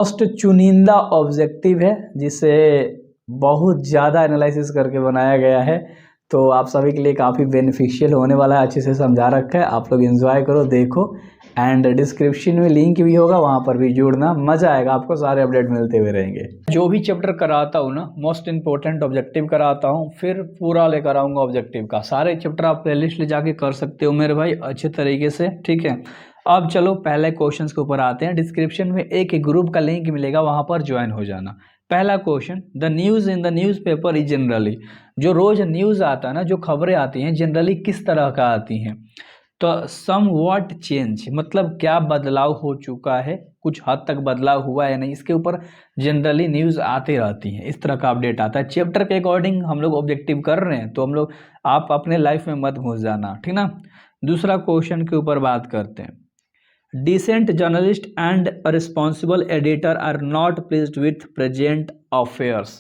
Most चुनिंदा objective है जिसे बहुत ज़्यादा एनालिसिस करके बनाया गया है, तो आप सभी के लिए काफ़ी बेनिफिशियल होने वाला है। अच्छे से समझा रखा है, आप लोग एंजॉय करो, देखो। एंड डिस्क्रिप्शन में लिंक भी होगा, वहाँ पर भी जुड़ना, मज़ा आएगा, आपको सारे अपडेट मिलते हुए रहेंगे। जो भी चैप्टर कराता हूँ ना, मोस्ट इंपॉर्टेंट ऑब्जेक्टिव कराता हूँ, फिर पूरा लेकर आऊँगा ऑब्जेक्टिव का। सारे चैप्टर आप प्लेलिस्ट ले जाके कर सकते हो मेरे भाई अच्छे तरीके से, ठीक है। अब चलो पहले क्वेश्चंस के ऊपर आते हैं। डिस्क्रिप्शन में एक ग्रुप का लिंक मिलेगा, वहां पर ज्वाइन हो जाना। पहला question, the news in the newspaper is generally, जो रोज न्यूज आता है ना, जो खबरें आती हैं, जनरली किस तरह का आती हैं? तो सम व्हाट चेंज, मतलब क्या बदलाव हो चुका है, कुछ हद तक बदलाव हुआ है नहीं, इसके ऊपर जनरली न्यूज आती रहती हैं, इस तरह का अपडेट आता है। चैप्टर के अकॉर्डिंग हम लोग ऑब्जेक्टिव कर रहे हैं, तो हम लोग, आप अपने लाइफ में मत घुस जाना, ठीक ना। दूसरा क्वेश्चन के ऊपर बात करते हैं। Decent journalist and a responsible editor are not pleased with present affairs।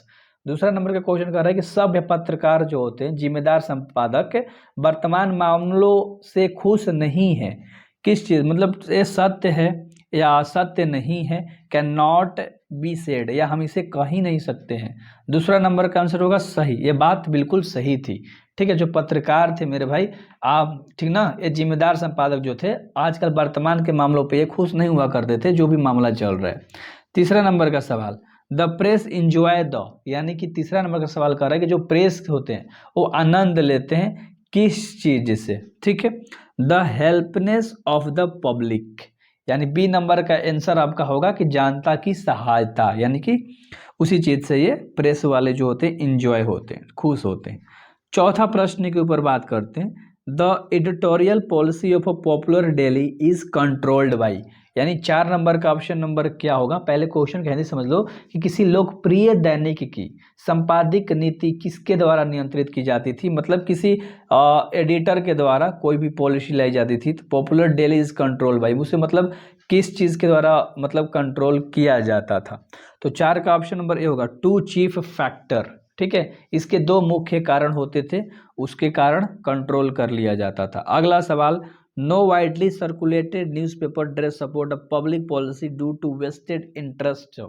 दूसरा नंबर का क्वेश्चन कर रहा है कि सभ्य पत्रकार जो होते हैं, जिम्मेदार संपादक, वर्तमान मामलों से खुश नहीं है। किस चीज, मतलब ये सत्य है या असत्य नहीं है, कैन नॉट बी सेड, या हम इसे कह ही नहीं सकते हैं। दूसरा नंबर का आंसर होगा सही, ये बात बिल्कुल सही थी, ठीक है। जो पत्रकार थे मेरे भाई, आप ठीक ना, ये जिम्मेदार संपादक जो थे, आजकल वर्तमान के मामलों पे ये खुश नहीं हुआ करते थे, जो भी मामला चल रहा है। तीसरा नंबर का सवाल, द प्रेस इंजॉय द, यानी कि तीसरा नंबर का सवाल कर रहा है कि जो प्रेस होते हैं वो आनंद लेते हैं किस चीज से, ठीक है। द हेल्पनेस ऑफ द पब्लिक, यानी बी नंबर का आंसर आपका होगा कि जनता की सहायता, यानी कि उसी चीज से ये प्रेस वाले जो होते हैं इंजॉय होते हैं, खुश होते हैं। चौथा प्रश्न के ऊपर बात करते हैं। The editorial policy of a popular daily is controlled by, यानी 4 नंबर का ऑप्शन नंबर क्या होगा? पहले क्वेश्चन कहने समझ लो कि किसी लोकप्रिय दैनिक की संपादिक नीति किसके द्वारा नियंत्रित की जाती थी, मतलब किसी एडिटर के द्वारा कोई भी पॉलिसी लाई जाती थी, तो popular daily is control by, उसे मतलब किस चीज के द्वारा मतलब कंट्रोल किया जाता था? तो 4 का ऑप्शन नंबर ए होगा, टू चीफ फैक्टर, ठीक है। इसके 2 मुख्य कारण होते थे, उसके कारण कंट्रोल कर लिया जाता था। अगला सवाल, no widely circulated newspaper dress support a public policy due to vested interest.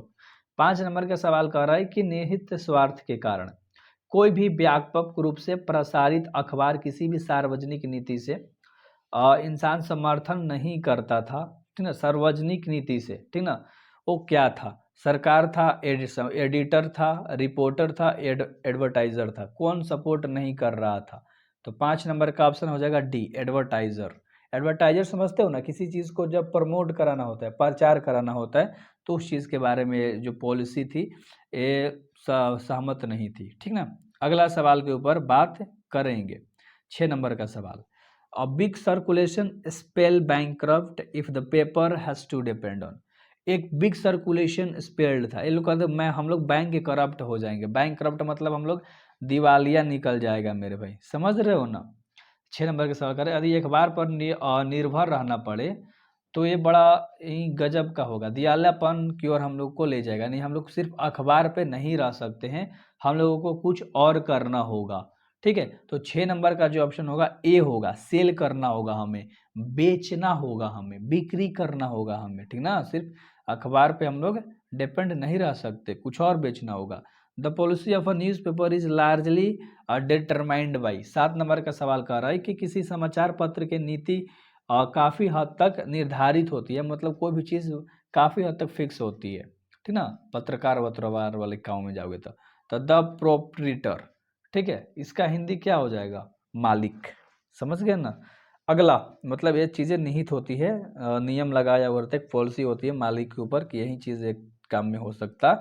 5 number का सवाल कह रहा है कि निहित स्वार्थ के कारण कोई भी व्यापक रूप से प्रसारित अखबार किसी भी सार्वजनिक नीति से इंसान समर्थन नहीं करता था, ठीक ना, सार्वजनिक नीति से, ठीक ना। वो क्या था? सरकार था, एडिटर था, रिपोर्टर था, एडवर्टाइजर था, कौन सपोर्ट नहीं कर रहा था? तो 5 नंबर का ऑप्शन हो जाएगा डी, एडवर्टाइजर। एडवर्टाइजर समझते हो ना, किसी चीज को जब प्रमोट कराना होता है, प्रचार कराना होता है, तो उस चीज के बारे में जो पॉलिसी थी ये सहमत नहीं थी, ठीक ना। अगला सवाल के ऊपर बात करेंगे। 6 नंबर का सवाल, a big circulation spell bankrupt if the paper has to depend on। एक बिग सर्कुलेशन स्पेल्ड था, ये लोग कहते मैं हम लोग बैंक के करप्ट हो जाएंगे। बैंक करप्ट मतलब हम लोग दिवालिया निकल जाएगा मेरे भाई, समझ रहे हो ना। 6 नंबर के सवाल करें, यदि अखबार पर निर्भर रहना पड़े तो ये बड़ा ही गजब का होगा, दिवालियापन की ओर हम लोग को ले जाएगा। नहीं, हम लोग सिर्फ अखबार पे नहीं रह सकते हैं, हम लोगों को कुछ और करना होगा, ठीक है। तो 6 नंबर का जो ऑप्शन होगा ए होगा, सेल करना होगा हमें, बेचना होगा हमें, बिक्री करना होगा हमें, ठीक ना। सिर्फ अखबार पे हम लोग डिपेंड नहीं रह सकते, कुछ और बेचना होगा। The policy of a news paper is largely determined by. 7 number का सवाल कर रहा है कि किसी समाचार पत्र की नीति काफी हद तक निर्धारित होती है, मतलब कोई भी चीज काफी हद तक फिक्स होती है, ठीक ना। पत्रकार वत्रकार वाले काम में जाओगे तो द प्रोप्रीटर, ठीक है, इसका हिंदी क्या हो जाएगा? मालिक, समझ गए ना। अगला, मतलब ये चीजें निहित होती है, नियम लगाया हुआ रहता है, पॉलिसी होती है मालिक के ऊपर कि यही चीज एक काम में हो सकता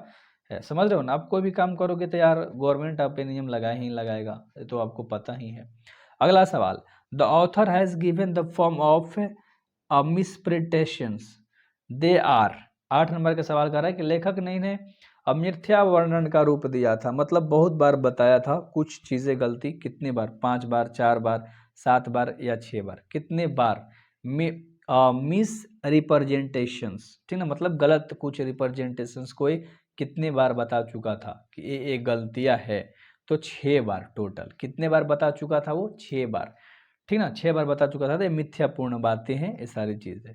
है, समझ रहे हो ना। आप कोई भी काम करोगे तो यार गवर्नमेंट आप पे नियम लगाए ही लगाएगा, ये तो आपको पता ही है। अगला सवाल, the author has given the form of misinterpretations they are. 8 number का सवाल कर रहा है कि लेखक ने मिथ्या वर्णन का रूप दिया था, मतलब बहुत बार बताया था कुछ चीजें गलती, कितनी बार? 5 बार, 4 बार, 7 बार या 6 बार? कितने बार? मिस रिप्रेजेंटेशंस, ठीक ना, मतलब गलत कुछ रिप्रेजेंटेशंस को कितने बार बता चुका था कि ये गलतियां है? तो 6 बार टोटल। कितने बार बता चुका था वो? 6 बार, ठीक ना, 6 बार बता चुका था। तो ये मिथ्यापूर्ण बातें हैं ये सारी चीजें।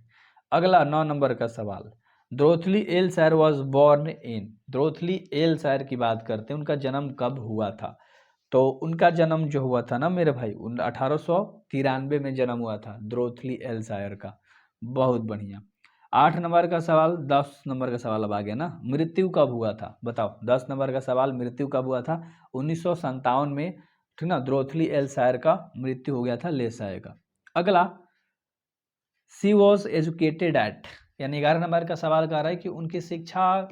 अगला 9 नंबर का सवाल, द्रोथली एल्सायर वॉज बॉर्न इन, द्रोथली एल्सायर की बात करते हैं, उनका जन्म कब हुआ था? तो उनका जन्म जो हुआ था ना मेरे भाई, 1893 में जन्म हुआ था द्रोथली एल्सायर का। बहुत बढ़िया। 8 नंबर का सवाल, 10 नंबर का सवाल अब आ गया ना, मृत्यु कब हुआ था बताओ। 10 नंबर का सवाल, मृत्यु कब हुआ था? 1957 में, ठीक ना, द्रोथली एल्सायर का मृत्यु हो गया था लेसायर का। अगला, सी वॉज एजुकेटेड एट, यानी 11 नंबर का सवाल कह रहा है कि उनकी शिक्षा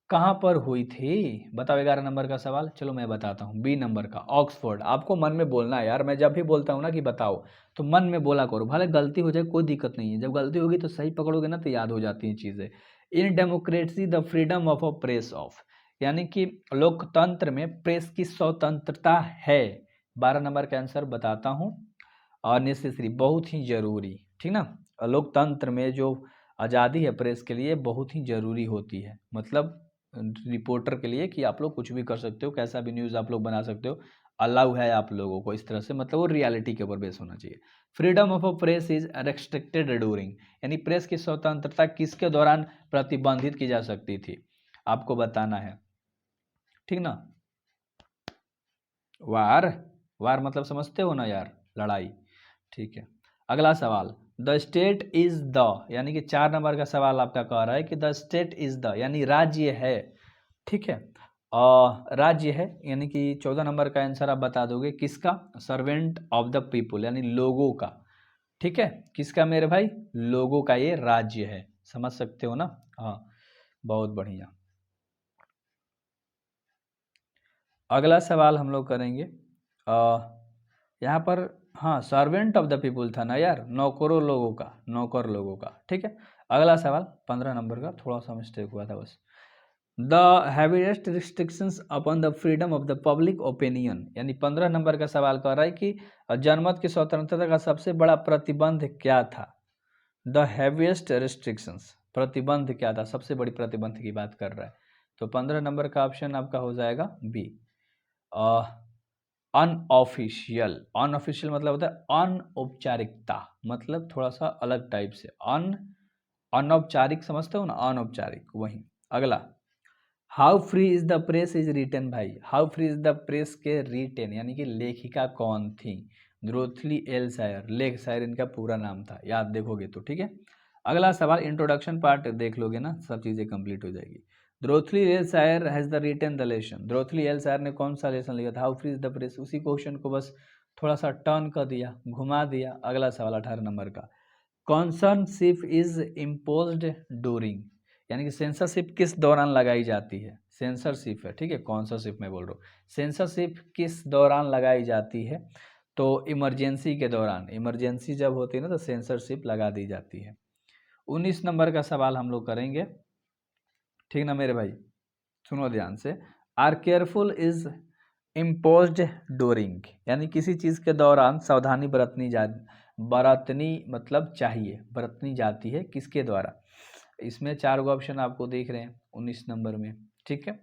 कहाँ पर हुई थी? बताओ 11 नंबर का सवाल। चलो मैं बताता हूँ, बी नंबर का ऑक्सफोर्ड। आपको मन में बोलना है यार, मैं जब भी बोलता हूँ ना कि बताओ तो मन में बोला करो, भले गलती हो जाए कोई दिक्कत नहीं है, जब गलती होगी तो सही पकड़ोगे ना तो याद हो जाती हैं चीज़ें। In democracy the freedom of a press of, यानी कि लोकतंत्र में प्रेस की स्वतंत्रता है। 12 नंबर का आंसर बताता हूँ, और नेसेसरी, बहुत ही जरूरी, ठीक ना। लोकतंत्र में जो आज़ादी है प्रेस के लिए बहुत ही ज़रूरी होती है, मतलब रिपोर्टर के लिए, कि आप लोग कुछ भी कर सकते हो, कैसा भी न्यूज़ आप लोग बना सकते हो, अलाउ है आप लोगों को इस तरह से, मतलब वो रियलिटी के ऊपर बेस होना चाहिए। Freedom of a press is restricted during, यानी प्रेस की स्वतंत्रता किसके दौरान प्रतिबंधित की जा सकती थी? आपको बताना है, ठीक ना। वार, वार मतलब समझते हो ना यार, लड़ाई, ठीक है। अगला सवाल, द स्टेट इज द, यानी कि 4 नंबर का सवाल आपका कह रहा है कि द स्टेट इज द, यानी राज्य है, ठीक है। राज्य है, यानी कि 14 नंबर का आंसर आप बता दोगे किसका? सर्वेंट ऑफ द पीपुल, यानी लोगों का, ठीक है। किसका मेरे भाई? लोगों का ये राज्य है, समझ सकते हो ना। हाँ, बहुत बढ़िया। अगला सवाल हम लोग करेंगे, यहाँ पर, हाँ, सर्वेंट ऑफ द पीपुल था ना यार, नौकरों लोगों का, नौकर लोगों का, ठीक है। अगला सवाल 15 नंबर का, थोड़ा सा मिस्टेक हुआ था बस। The heaviest restrictions upon the freedom of the public opinion, यानी 15 नंबर का सवाल कर रहा है कि जनमत की स्वतंत्रता का सबसे बड़ा प्रतिबंध क्या था? द हैवीएस्ट रिस्ट्रिक्शंस, प्रतिबंध क्या था, सबसे बड़ी प्रतिबंध की बात कर रहा है। तो 15 नंबर का ऑप्शन आपका हो जाएगा बी, अनऑफिशियल। अनऑफिशियल मतलब होता है अनौपचारिकता, मतलब थोड़ा सा अलग टाइप से, अनौपचारिक समझते हो ना, अनौपचारिक वही। अगला, how free is the press is written, भाई how free is the press के रिटन, यानी कि लेखिका कौन थी? द्रोथली एल्सायर, लेख शायर इनका पूरा नाम था, याद देखोगे तो, ठीक है। अगला सवाल, इंट्रोडक्शन पार्ट देख लोगे ना, सब चीज़ें कंप्लीट हो जाएगी। Dorothy L Sayers has the written the lesson, Dorothy L Sayers ने कौन सा लेसन लिखा था? How free is the press, उसी क्वेश्चन को बस थोड़ा सा टर्न कर दिया, घुमा दिया। अगला सवाल 18 नंबर का, कॉन्सर्नशिप इज इम्पोज्ड ड्यूरिंग, यानी कि सेंसरशिप किस दौरान लगाई जाती है? सेंसरशिप है, ठीक है, कॉन्सरशिप में बोल रहा हूँ। सेंसरशिप किस दौरान लगाई जाती है? तो इमरजेंसी के दौरान, इमरजेंसी जब होती है ना तो सेंसरशिप लगा दी जाती है। 19 नंबर का सवाल हम लोग करेंगे, ठीक ना मेरे भाई, सुनो ध्यान से। Are careful is imposed during, यानी किसी चीज़ के दौरान सावधानी बरतनी मतलब चाहिए, बरतनी जाती है, किसके द्वारा? इसमें 4 गो ऑप्शन आपको दिख रहे हैं 19 नंबर में, ठीक है।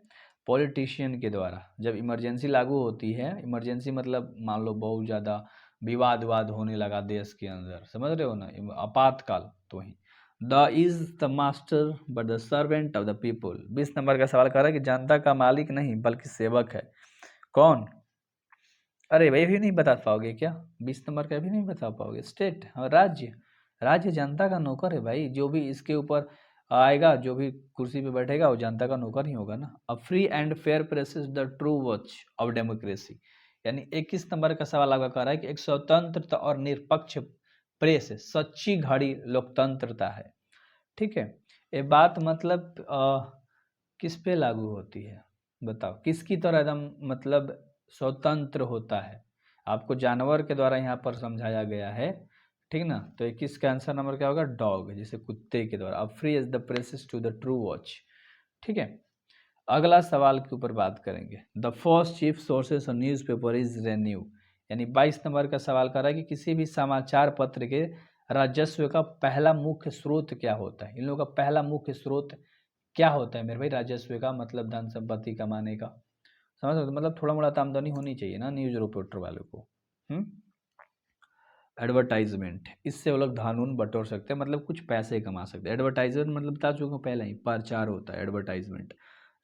पॉलिटिशियन के द्वारा, जब इमरजेंसी लागू होती है, इमरजेंसी मतलब मान लो बहुत ज़्यादा विवाद वाद होने लगा देश के अंदर, समझ रहे हो ना, आपातकाल, तो वही। The is the master but the servant of the people. 20 number का सवाल कर रहा है कि जनता का मालिक नहीं बल्कि सेवक है, कौन? अरे भाई भी नहीं बता पाओगे क्या? 20 नंबर का भी नहीं बता पाओगे? स्टेट, हाँ, राज्य, राज्य जनता का नौकर है भाई, जो भी इसके ऊपर आएगा, जो भी कुर्सी पे बैठेगा वो जनता का नौकर ही होगा ना। A free and fair press is the true watch of democracy, यानी 21 नंबर का सवाल आपका कह रहा है कि एक स्वतंत्र और निष्पक्ष प्रेस सच्ची घड़ी लोकतंत्रता है, ठीक है। ये बात मतलब किस पे लागू होती है बताओ, किसकी तरह एकदम मतलब स्वतंत्र होता है? आपको जानवर के द्वारा यहाँ पर समझाया गया है, ठीक ना। तो 21 का आंसर नंबर क्या होगा? डॉग, जैसे कुत्ते के द्वारा। अब free as the presses to the true watch, ठीक है। अगला सवाल के ऊपर बात करेंगे, the first chief sources of newspaper is renew, यानी 22 नंबर का सवाल कर रहा है कि किसी भी समाचार पत्र के राजस्व का पहला मुख्य स्रोत क्या होता है? इन लोगों का पहला मुख्य स्रोत क्या होता है मेरे भाई? राजस्व का मतलब धन संपत्ति कमाने का, समझ सकते हो? मतलब थोड़ा मोड़ा तो आमदनी होनी चाहिए ना न्यूज रिपोर्टर वालों को। एडवर्टाइजमेंट, इससे वो लोग धान बटोर सकते हैं, मतलब कुछ पैसे कमा सकते हैं। एडवर्टाइजमेंट मतलब बता चुका हूँ पहले ही, प्रचार होता है एडवर्टाइजमेंट।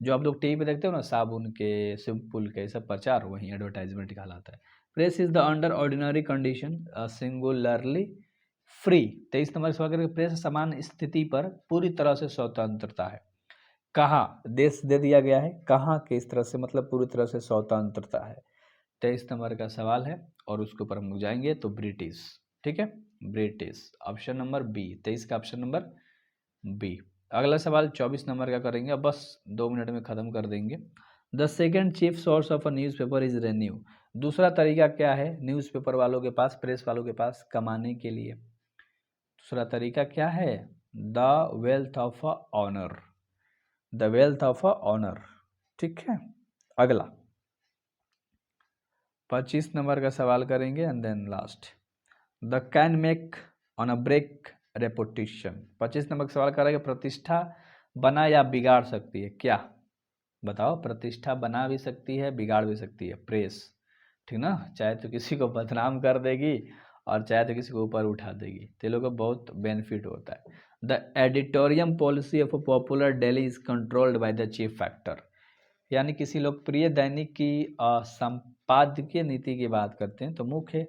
जो आप लोग टीवी पे देखते हो ना, साबुन के, शैम्पूल के, सब प्रचार वही एडवर्टाइजमेंट कहलाता है। Press is the under ordinary condition singularly free. 23 number सवाल करेंगे, प्रेस समान स्थिति पर पूरी तरह से स्वतंत्रता है। कहाँ देश दे दिया गया है, कहाँ किस तरह से, मतलब पूरी तरह से स्वतंत्रता है। 23 नंबर का सवाल है और उसके ऊपर हम लोग जाएंगे तो ब्रिटिश, ठीक है, ब्रिटिश, ऑप्शन नंबर बी, 23 का ऑप्शन नंबर बी। अगला सवाल 24 नंबर का करेंगे, अब बस 2 मिनट में ख़त्म कर देंगे। The second chief source of a newspaper is renew. दूसरा तरीका क्या है न्यूज़पेपर वालों के पास, प्रेस वालों के पास कमाने के लिए? दूसरा तरीका क्या है? The wealth of a owner, the wealth of a owner, ठीक है। अगला 25 नंबर का सवाल करेंगे and then last, the can make on a break reputation. 25 number का सवाल करेंगे, प्रतिष्ठा बना या बिगाड़ सकती है, क्या बताओ? प्रतिष्ठा बना भी सकती है, बिगाड़ भी सकती है प्रेस, ठीक ना। चाहे तो किसी को बदनाम कर देगी और चाहे तो किसी को ऊपर उठा देगी, तो लोगों को बहुत बेनिफिट होता है। The editorial policy of a popular daily is controlled by the chief factor. यानी किसी लोकप्रिय दैनिक की संपादकीय नीति की बात करते हैं तो मुख्य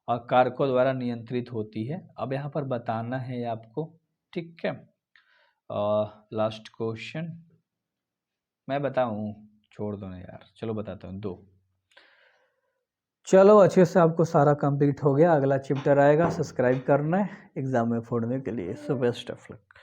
कारकों द्वारा नियंत्रित होती है। अब यहाँ पर बताना है आपको, ठीक है। लास्ट क्वेश्चन मैं बताऊँ, छोड़ दो ना यार, चलो बताता हूँ, दो। चलो अच्छे से आपको सारा कंप्लीट हो गया, अगला चैप्टर आएगा, सब्सक्राइब करना है एग्जाम में फोड़ने के लिए। So best of luck.